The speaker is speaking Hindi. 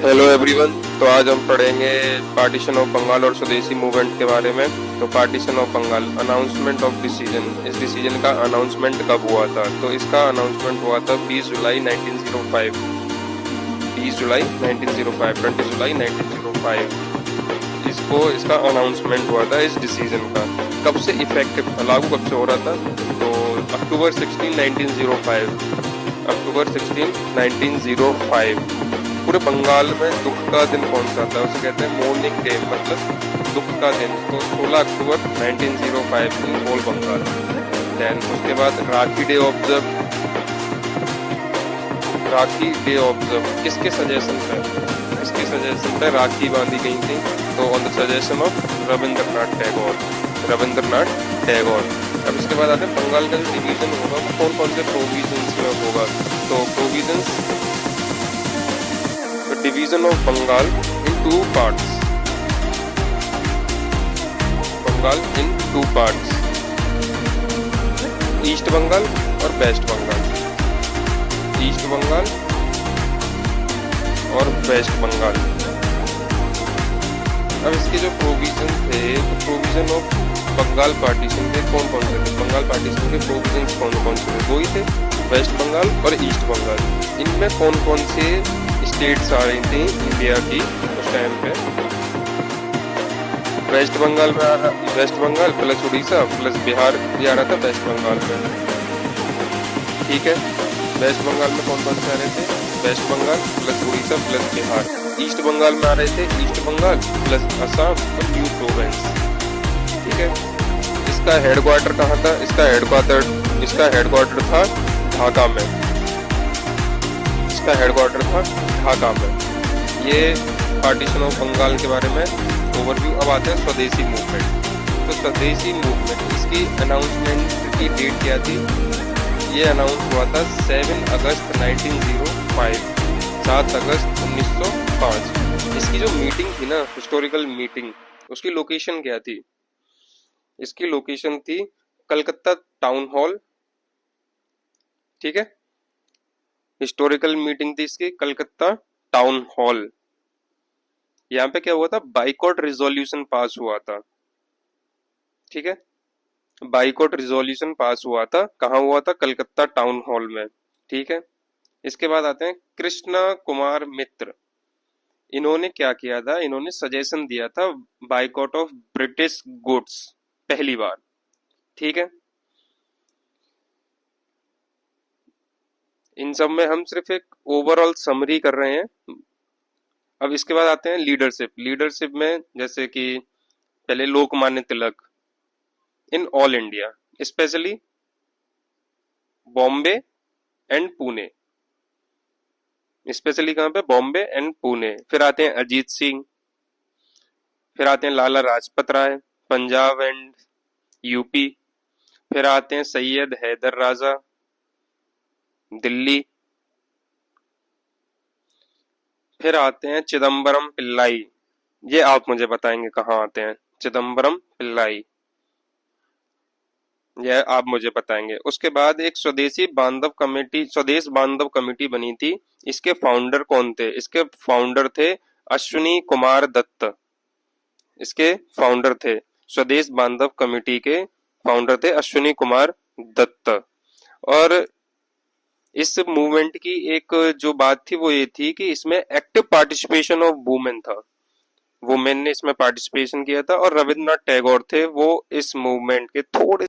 Hello everyone. तो आज हम पढ़ेंगे पार्टीशन ऑफ बंगाल और स्वदेशी मूवमेंट के बारे में। तो partition of Bengal, announcement of decision. इस डिसीजन का अनाउंसमेंट कब हुआ था? तो इसका अनाउंसमेंट हुआ था 20 जुलाई 1905। 20 जुलाई 1905, 20 जुलाई 1905 इसका अनाउंसमेंट हुआ था इस डिसीजन का। कब से इफेक्टिव था, लागू कब से हो रहा था? तो अक्टूबर 16, 1905। अक्टूबर 16, 1905। पूरे बंगाल में दुख का दिन कौन सा था? उसे कहते हैं मोर्निंग डे, मतलब दुख का दिन। तो 16 अक्टूबर 1905 इन होल बंगाल। देन उसके बाद राखी डे ऑब्जर्व। राखी डे ऑब्जर्व किसके सजेशन पे? किसके सजेशन पे राखी बांधी गई थी? तो on the suggestion of Rabindranath Tagore. Rabindranath Tagore. अब इसके बाद आते हैं बंगाल का जो डिवीजन होगा वो कौन कौन से प्रोविजंस में होगा। तो provisions, division of Bengal in two parts. Bengal in two parts. East Bengal और वेस्ट बंगाल। ईस्ट बंगाल और वेस्ट बंगाल। अब इसके जो प्रोविजन थे, तो प्रोविजन ऑफ बंगाल पार्टीशन के कौन कौन से थे? बंगाल पार्टीशन के प्रोविजंस कौन कौन से थे? दो ही थे, वेस्ट बंगाल और ईस्ट बंगाल। इनमें कौन कौन से स्टेट्स आ रही थी इंडिया की उस टाइम पे? वेस्ट बंगाल में आ रहा, west Bengal plus Orissa plus Bihar भी आ रहा था वेस्ट बंगाल में। ठीक है, वेस्ट बंगाल में कौन कौन से आ रहे थे? West Bengal plus Orissa plus Bihar. East Bengal में आ रहे थे ईस्ट बंगाल प्लस असम और न्यू प्रोविंस। ठीक है, इसका हेडक्वार्टर कहाँ था? इसका हेडक्वार्टर था ढाका में। इसका हेडक्वार्टर था ढाका में। ये पार्टीशन ऑफ बंगाल के बारे में ओवरव्यू। अब आते हैं स्वदेशी मूवमेंट। तो स्वदेशी मूवमेंट, इसकी अनाउंसमेंट की डेट क्या थी? ये अनाउंस हुआ था 7 अगस्त 1905। 7 अगस्त 1905। इसकी जो मीटिंग थी ना, हिस्टोरिकल मीटिंग, उसकी लोकेशन क्या थी? इसकी लोकेशन थी कलकत्ता टाउन हॉल। ठीक है, हिस्टोरिकल मीटिंग थी इसकी कलकत्ता टाउन हॉल। यहाँ पे क्या हुआ था? बाइकॉट रिजोल्यूशन पास हुआ था। ठीक है, बाइकॉट रिजोल्यूशन पास हुआ था। कहाँ हुआ था? कलकत्ता टाउन हॉल में। ठीक है, इसके बाद आते हैं कृष्णा कुमार मित्र। इन्होंने क्या किया था? इन्होंने सजेशन दिया था बाइकॉट ऑफ ब्रिटिश गुड्स पहली बार। ठीक है, इन सब में हम सिर्फ एक ओवरऑल समरी कर रहे हैं। अब इसके बाद आते हैं लीडरशिप। लीडरशिप में जैसे कि पहले Lokmanya Tilak in all India, specially Bombay and Pune. Specially कहाँ पे? बॉम्बे एंड पुणे। फिर आते हैं अजीत सिंह। फिर आते हैं लाला लाजपत राय, पंजाब एंड यूपी। फिर आते हैं सैयद हैदर राजा, दिल्ली। फिर आते हैं चिदम्बरम पिल्लाई। ये आप मुझे बताएंगे कहाँ आते हैं चिदम्बरम पिल्लाई, यह आप मुझे बताएंगे। उसके बाद एक स्वदेश बांधव कमेटी बनी थी। इसके फाउंडर कौन थे? इसके फाउंडर थे अश्विनी कुमार दत्त। इसके फाउंडर थे, स्वदेश बांधव कमेटी के फाउंडर थे अश्विनी कुमार दत्त। और इस मूवमेंट की एक जो बात थी वो ये थी कि इसमें एक्टिव पार्टिसिपेशन ऑफ वुमेन था। वुमेन ने इसमें पार्टिसिपेशन किया था। और रविंद्रनाथ टैगोर थे वो इस मूवमेंट के थोड़े